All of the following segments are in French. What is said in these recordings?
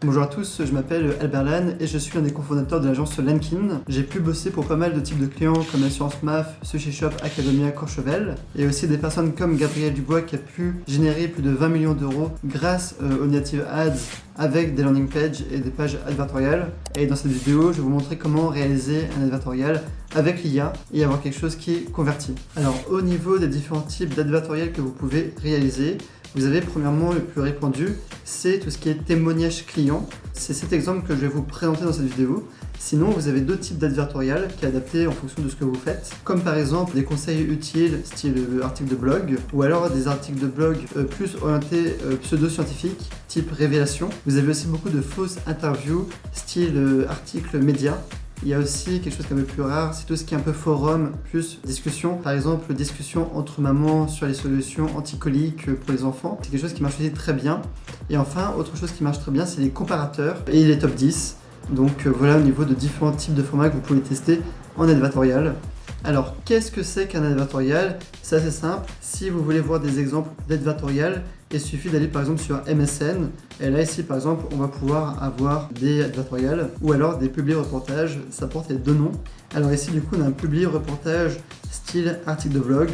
Bonjour à tous, je m'appelle Albert Lannes et je suis un des cofondateurs de l'agence Lankin. J'ai pu bosser pour pas mal de types de clients comme Assurance MAF, Sushi Shop, Academia, Courchevel et aussi des personnes comme Gabriel Dubois qui a pu générer plus de 20 millions d'euros grâce aux native ads avec des landing pages et des pages advertoriales. Et dans cette vidéo, je vais vous montrer comment réaliser un advertorial avec l'IA et avoir quelque chose qui convertit. Alors au niveau des différents types d'advertoriels que vous pouvez réaliser, vous avez premièrement le plus répandu, c'est tout ce qui est témoignage client. C'est cet exemple que je vais vous présenter dans cette vidéo. Sinon, vous avez d'autres types d'advertorial qui est adapté en fonction de ce que vous faites, comme par exemple des conseils utiles, style article de blog, ou alors des articles de blog plus orientés pseudo-scientifiques, type révélation. Vous avez aussi beaucoup de fausses interviews, style article média. Il y a aussi quelque chose qui est un peu plus rare, c'est tout ce qui est un peu forum plus discussion. Par exemple, discussion entre mamans sur les solutions anticoliques pour les enfants. C'est quelque chose qui marche aussi très bien. Et enfin, autre chose qui marche très bien, c'est les comparateurs et les top 10. Donc voilà au niveau de différents types de formats que vous pouvez tester en advertorial. Alors, qu'est-ce que c'est qu'un advertorial? C'est assez simple. Si vous voulez voir des exemples d'advertorial, il suffit d'aller par exemple sur MSN. Et là, ici, par exemple, on va pouvoir avoir des advertorials ou alors des publi-reportages. Ça porte les deux noms. Alors ici, du coup, on a un publi-reportage style article de blog.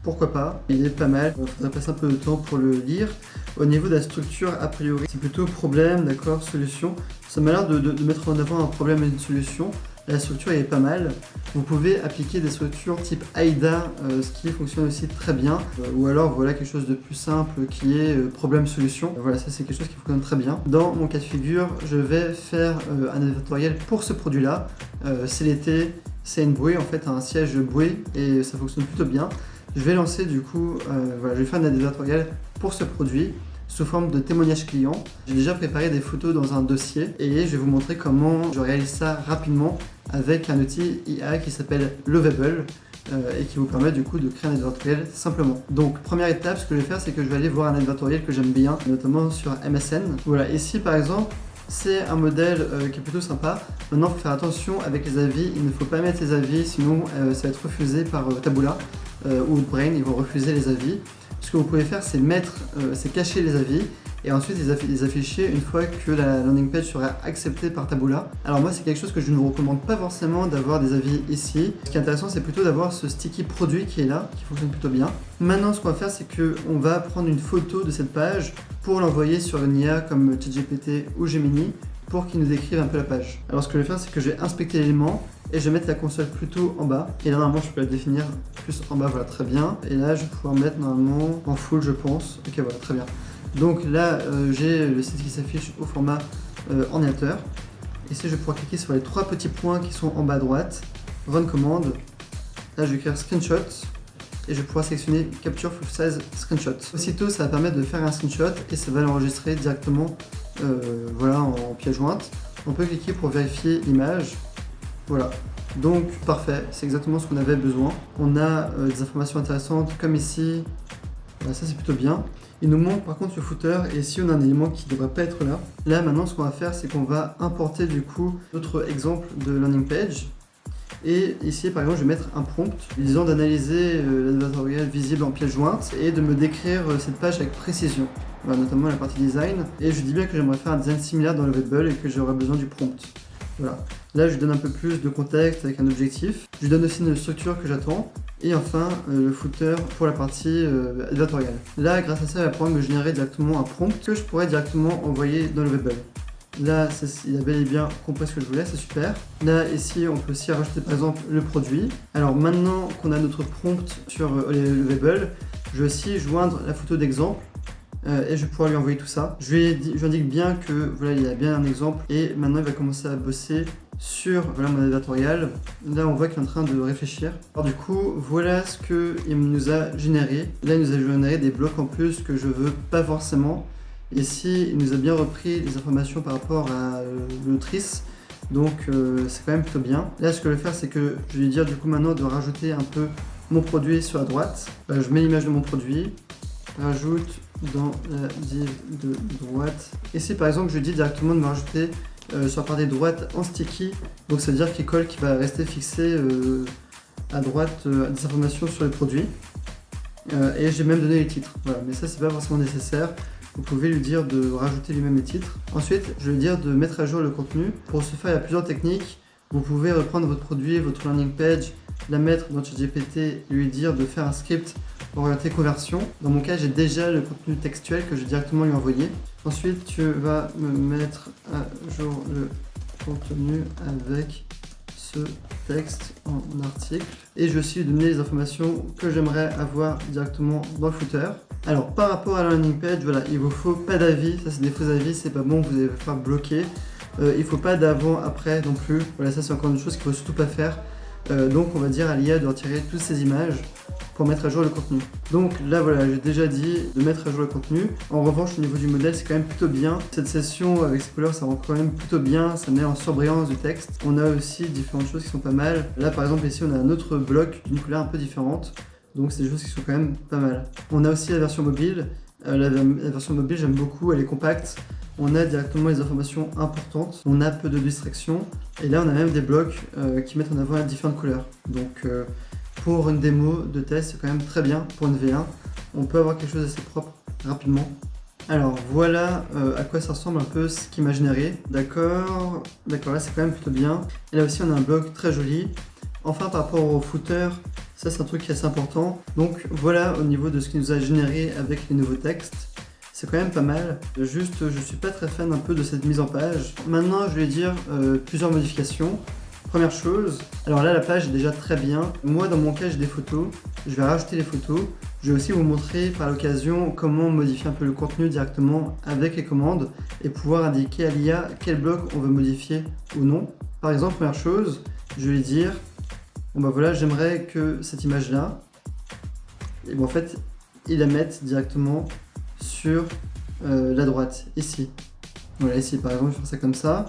Pourquoi pas? Il est pas mal. Il faudrait passer un peu de temps pour le lire. Au niveau de la structure, a priori, c'est plutôt problème, d'accord, solution. Ça m'a l'air de mettre en avant un problème et une solution. La structure est pas mal. Vous pouvez appliquer des structures type AIDA, ce qui fonctionne aussi très bien. Ou alors voilà quelque chose de plus simple qui est problème-solution. Voilà, ça c'est quelque chose qui fonctionne très bien. Dans mon cas de figure, je vais faire un advertorial pour ce produit-là. C'est l'été, c'est une bouée en fait, un siège bouée et ça fonctionne plutôt bien. Je vais lancer du coup, voilà, je vais faire un advertorial pour ce produit sous forme de témoignage client. J'ai déjà préparé des photos dans un dossier et je vais vous montrer comment je réalise ça rapidement avec un outil IA qui s'appelle Lovable et qui vous permet du coup de créer un advertorial simplement. Donc première étape, ce que je vais faire, c'est que je vais aller voir un advertorial que j'aime bien, notamment sur MSN. Voilà, ici par exemple, c'est un modèle qui est plutôt sympa. Maintenant, il faut faire attention avec les avis. Il ne faut pas mettre les avis, sinon ça va être refusé par Taboola ou Brain. Ils vont refuser les avis. Ce que vous pouvez faire, c'est c'est cacher les avis et ensuite les afficher une fois que la landing page sera acceptée par Taboola. Alors moi, c'est quelque chose que je ne vous recommande pas forcément d'avoir des avis ici. Ce qui est intéressant, c'est plutôt d'avoir ce sticky produit qui est là, qui fonctionne plutôt bien. Maintenant, ce qu'on va faire, c'est qu'on va prendre une photo de cette page pour l'envoyer sur une IA comme ChatGPT ou Gemini pour qu'il nous décrive un peu la page. Alors ce que je vais faire, c'est que je vais inspecter l'élément et je vais mettre la console plutôt en bas. Et là, normalement, je peux la définir plus en bas, voilà, très bien. Et là, je vais pouvoir mettre normalement en full, je pense. Ok, voilà, très bien. Donc là, j'ai le site qui s'affiche au format ordinateur. Ici, je vais pouvoir cliquer sur les trois petits points qui sont en bas à droite. Run commande. Là, je vais écrire screenshot. Et je vais pouvoir sélectionner Capture Full Size Screenshot. Aussitôt, ça va permettre de faire un screenshot et ça va l'enregistrer directement voilà, en pièce jointe. On peut cliquer pour vérifier l'image. Voilà, donc parfait, c'est exactement ce qu'on avait besoin. On a des informations intéressantes comme ici, voilà, ça c'est plutôt bien. Il nous manque par contre le footer et ici on a un élément qui ne devrait pas être là. Là maintenant ce qu'on va faire c'est qu'on va importer du coup d'autres exemples de landing page. Et ici par exemple je vais mettre un prompt disant d'analyser l'advertorial visible en pièce jointe et de me décrire cette page avec précision. Voilà, notamment la partie design. Et je dis bien que j'aimerais faire un design similaire dans le Lovable et que j'aurais besoin du prompt. Voilà. Là, je lui donne un peu plus de contexte avec un objectif. Je lui donne aussi une structure que j'attends. Et enfin, le footer pour la partie advertorial. Là, grâce à ça, il va pouvoir me générer directement un prompt que je pourrais directement envoyer dans le Lovable. Là, il a bel et bien compris ce que je voulais, c'est super. Là, ici, on peut aussi rajouter par exemple le produit. Alors maintenant qu'on a notre prompt sur le Lovable, je vais aussi joindre la photo d'exemple. Et je vais pouvoir lui envoyer tout ça. Je lui indique bien que voilà, il y a bien un exemple et maintenant il va commencer à bosser sur voilà, mon advertorial. Là on voit qu'il est en train de réfléchir. Alors du coup voilà ce qu'il nous a généré. Là il nous a généré des blocs en plus que je veux pas forcément. Ici il nous a bien repris les informations par rapport à l'autrice. Donc c'est quand même plutôt bien. Là ce que je vais faire c'est que je vais lui dire du coup maintenant de rajouter un peu mon produit sur la droite. Je mets l'image de mon produit. Rajoute dans la div de droite. Ici par exemple je lui dis directement de me rajouter sur la partie droite en sticky, donc ça veut dire qu'il colle, qui va rester fixé à droite des informations sur les produits et j'ai même donné les titres, voilà. Mais ça c'est pas forcément nécessaire. vous pouvez lui dire de rajouter lui-même les titres. Ensuite, je vais lui dire de mettre à jour le contenu. Pour ce faire, il y a plusieurs techniques. Vous pouvez reprendre votre produit, votre landing page, la mettre dans ChatGPT et lui dire de faire un script orienté conversion. Dans mon cas, j'ai déjà le contenu textuel que je vais directement lui envoyer. Ensuite, tu vas me mettre à jour le contenu avec ce texte en article. Et je vais aussi lui donner les informations que j'aimerais avoir directement dans le footer. Alors, par rapport à la landing page, voilà, il vous faut pas d'avis. Ça, c'est des faux avis, c'est pas bon, vous allez vous faire bloquer. Il faut pas d'avant, après non plus. Voilà, ça, c'est encore une chose qu'il faut surtout pas faire. Donc, on va dire à l'IA de retirer toutes ces images pour mettre à jour le contenu. Donc là voilà, j'ai déjà dit de mettre à jour le contenu. En revanche, au niveau du modèle, c'est quand même plutôt bien. Cette session avec ces couleurs, ça rend quand même plutôt bien, ça met en surbrillance du texte. On a aussi différentes choses qui sont pas mal. Là par exemple, ici on a un autre bloc d'une couleur un peu différente. Donc c'est des choses qui sont quand même pas mal. On a aussi la version mobile. La version mobile, j'aime beaucoup, elle est compacte. On a directement les informations importantes, on a peu de distractions. Et là on a même des blocs qui mettent en avant les différentes couleurs. Donc pour une démo de test, c'est quand même très bien pour une V1. On peut avoir quelque chose d'assez propre rapidement. Alors voilà à quoi ça ressemble un peu ce qui m'a généré. D'accord, là c'est quand même plutôt bien. Et là aussi on a un bloc très joli. Enfin par rapport au footer, ça c'est un truc qui est assez important. Donc voilà au niveau de ce qui nous a généré avec les nouveaux textes. C'est quand même pas mal. Juste je suis pas très fan un peu de cette mise en page. Maintenant je vais dire plusieurs modifications. Première chose, alors là la page est déjà très bien. Moi dans mon cas j'ai des photos, je vais rajouter les photos. Je vais aussi vous montrer par l'occasion comment modifier un peu le contenu directement avec les commandes et pouvoir indiquer à l'IA quel bloc on veut modifier ou non. Par exemple, première chose, je vais lui dire, bon bah voilà, j'aimerais que cette image là, et bon en fait, il la mette directement sur la droite, ici. Voilà, ici par exemple, je vais faire ça comme ça.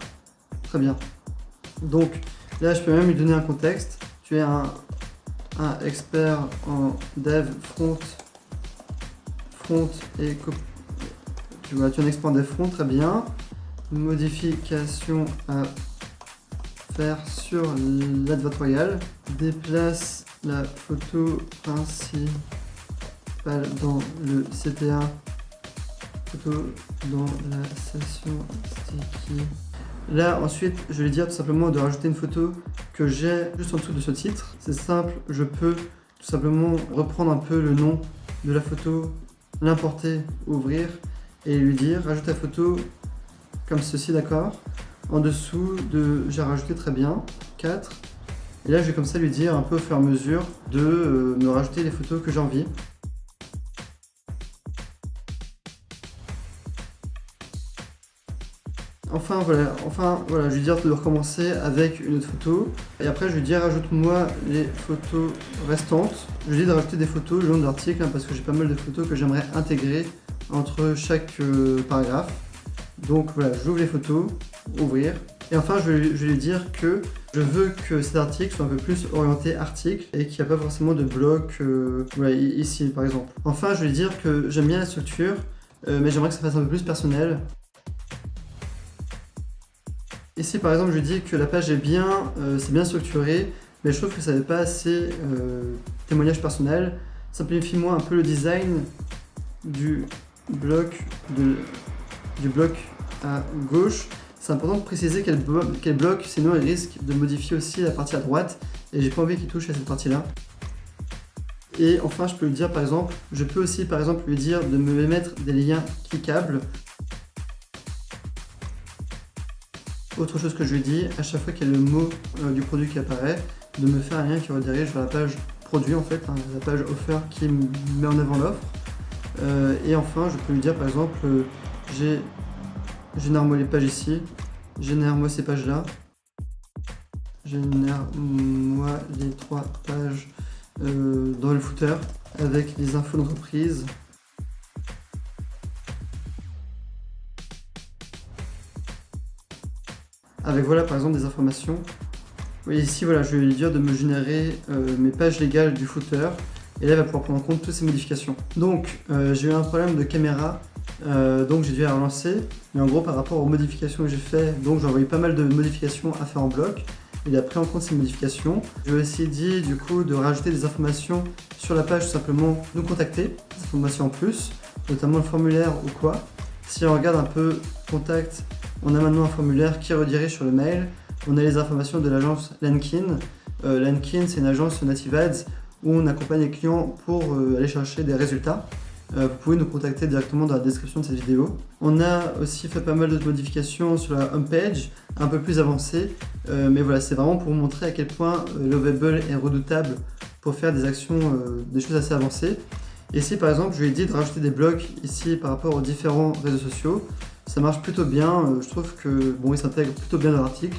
Très bien. Donc là, je peux même lui donner un contexte. Tu es un expert en dev front et tu vois, tu es un expert en dev front, très bien. Modification à faire sur l'advertorial. Déplace la photo principale dans le CTA. Photo dans la session sticky. Là, ensuite, je vais dire tout simplement de rajouter une photo que j'ai juste en dessous de ce titre. C'est simple, je peux tout simplement reprendre un peu le nom de la photo, l'importer, ouvrir et lui dire rajoute la photo comme ceci, d'accord. En dessous de j'ai rajouté très bien 4. Et là, je vais comme ça lui dire un peu au fur et à mesure de me rajouter les photos que j'ai envie. Enfin voilà, je vais dire de recommencer avec une autre photo. Et après je vais dire rajoute-moi les photos restantes. Je lui dis de rajouter des photos le long de l'article parce que j'ai pas mal de photos que j'aimerais intégrer entre chaque paragraphe. Donc voilà, j'ouvre les photos, ouvrir. Et enfin je vais lui dire que je veux que cet article soit un peu plus orienté article et qu'il n'y a pas forcément de bloc voilà, ici par exemple. Enfin je vais lui dire que j'aime bien la structure mais j'aimerais que ça fasse un peu plus personnel. Ici par exemple je dis que la page est bien, c'est bien structuré, mais je trouve que ça n'est pas assez témoignage personnel. Simplifie-moi un peu le design du bloc à gauche. C'est important de préciser quel bloc, sinon il risque de modifier aussi la partie à droite, et j'ai pas envie qu'il touche à cette partie-là. Et enfin je peux lui dire par exemple, je peux aussi par exemple lui dire de me mettre des liens cliquables. Autre chose que je lui dis, à chaque fois qu'il y a le mot du produit qui apparaît, de me faire un lien qui redirige vers la page produit en fait, hein, la page offer qui met en avant l'offre. Et enfin, je peux lui dire par exemple, génère-moi les pages ici, génère-moi ces pages-là, génère-moi les 3 pages dans le footer avec les infos d'entreprise. Avec voilà par exemple des informations. Oui, ici voilà, je vais lui dire de me générer mes pages légales du footer et là elle va pouvoir prendre en compte toutes ces modifications. Donc j'ai eu un problème de caméra, donc j'ai dû la relancer, mais en gros par rapport aux modifications que j'ai fait, donc j'ai envoyé pas mal de modifications à faire en bloc. Il a pris en compte ces modifications. Je vais aussi dit du coup de rajouter des informations sur la page, tout simplement nous contacter, des informations en plus, notamment le formulaire ou quoi. Si on regarde un peu contact, on a maintenant un formulaire qui redirige sur le mail. On a les informations de l'agence Lankin. Lankin, c'est une agence Native Ads où on accompagne les clients pour aller chercher des résultats. Vous pouvez nous contacter directement dans la description de cette vidéo. On a aussi fait pas mal d'autres modifications sur la homepage, un peu plus avancées. Mais voilà, c'est vraiment pour vous montrer à quel point Lovable est redoutable pour faire des actions, des choses assez avancées. Ici par exemple, je lui ai dit de rajouter des blocs ici par rapport aux différents réseaux sociaux. Ça marche plutôt bien, je trouve que bon, il s'intègre plutôt bien dans l'article.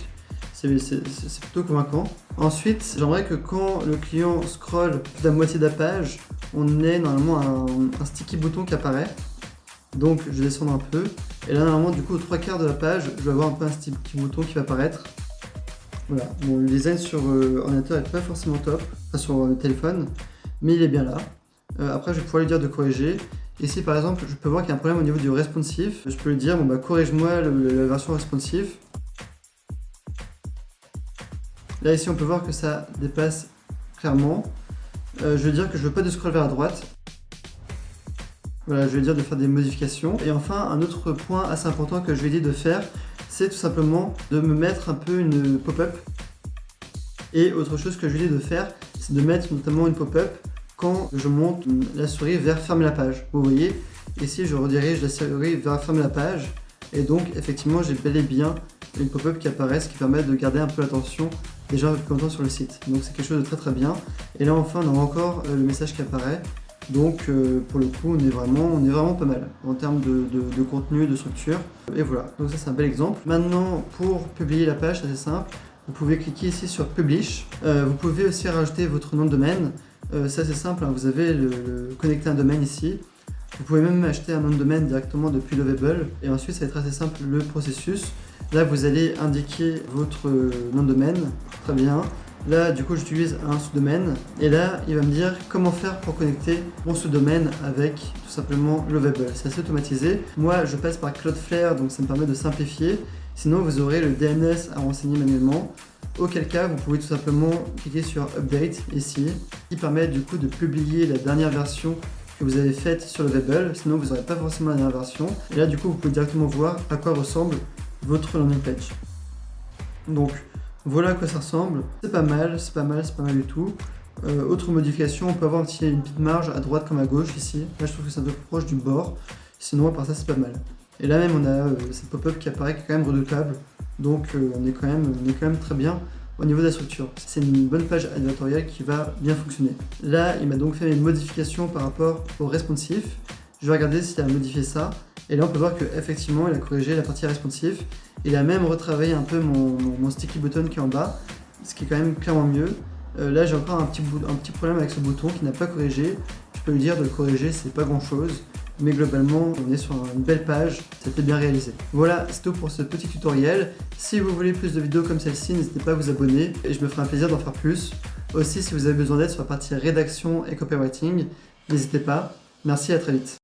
C'est plutôt convaincant. Ensuite, j'aimerais que quand le client scrolle plus de la moitié de la page, on ait normalement un sticky bouton qui apparaît. Donc je vais descendre un peu. Et là normalement du coup aux 3/4 de la page, je vais avoir un peu un sticky bouton qui va apparaître. Voilà, bon, le design sur ordinateur n'est pas forcément top, enfin sur le téléphone, mais il est bien là. Après je vais pouvoir lui dire de corriger. Ici par exemple, je peux voir qu'il y a un problème au niveau du responsive. Je peux lui dire, bon bah corrige-moi la version responsive. Là ici on peut voir que ça dépasse clairement. Je vais dire que je veux pas de scroll vers la droite. Voilà, je vais dire de faire des modifications. Et enfin, un autre point assez important que je lui ai dit de faire, c'est tout simplement de me mettre un peu une pop-up. Et autre chose que je lui ai dit de faire, c'est de mettre notamment une pop-up quand je monte la souris vers fermer la page. Vous voyez, ici je redirige la souris vers fermer la page. Et donc effectivement, j'ai bel et bien une pop-up qui apparaît, ce qui permet de garder un peu l'attention des gens un peu plus longtemps sur le site. Donc c'est quelque chose de très très bien. Et là enfin, on a encore le message qui apparaît. Donc pour le coup, on est vraiment pas mal en termes de contenu, de structure. Et voilà, donc ça c'est un bel exemple. Maintenant, pour publier la page, c'est assez simple. Vous pouvez cliquer ici sur Publish. Vous pouvez aussi rajouter votre nom de domaine. C'est assez simple, hein. Vous avez connecter un domaine ici. Vous pouvez même acheter un nom de domaine directement depuis Lovable. Et ensuite, ça va être assez simple le processus. Là, vous allez indiquer votre nom de domaine. Très bien. Là, du coup, j'utilise un sous-domaine. Et là, il va me dire comment faire pour connecter mon sous-domaine avec tout simplement Lovable. C'est assez automatisé. Moi, je passe par Cloudflare, donc ça me permet de simplifier. Sinon, vous aurez le DNS à renseigner manuellement. Auquel cas, vous pouvez tout simplement cliquer sur Update ici, qui permet du coup de publier la dernière version que vous avez faite sur Lovable. Sinon, vous n'aurez pas forcément la dernière version. Et là, du coup, vous pouvez directement voir à quoi ressemble votre landing page. Donc, voilà à quoi ça ressemble. C'est pas mal du tout. Autre modification, on peut avoir une petite marge à droite comme à gauche ici. Là, je trouve que c'est un peu plus proche du bord. Sinon, à part ça, c'est pas mal. Et là même, on a cette pop-up qui apparaît, qui est quand même redoutable. Donc, on est quand même très bien au niveau de la structure. C'est une bonne page éditoriale qui va bien fonctionner. Là, il m'a donc fait une modification par rapport au responsive. Je vais regarder s'il a modifié ça. Et là, on peut voir qu'effectivement, il a corrigé la partie responsive. Il a même retravaillé un peu mon sticky button qui est en bas, ce qui est quand même clairement mieux. Là, j'ai encore un petit problème avec ce bouton qui n'a pas corrigé. Je peux lui dire de le corriger, c'est pas grand chose. Mais globalement, on est sur une belle page, c'était bien réalisé. Voilà, c'est tout pour ce petit tutoriel. Si vous voulez plus de vidéos comme celle-ci, n'hésitez pas à vous abonner et je me ferai un plaisir d'en faire plus. Aussi, si vous avez besoin d'aide sur la partie rédaction et copywriting, n'hésitez pas. Merci, à très vite.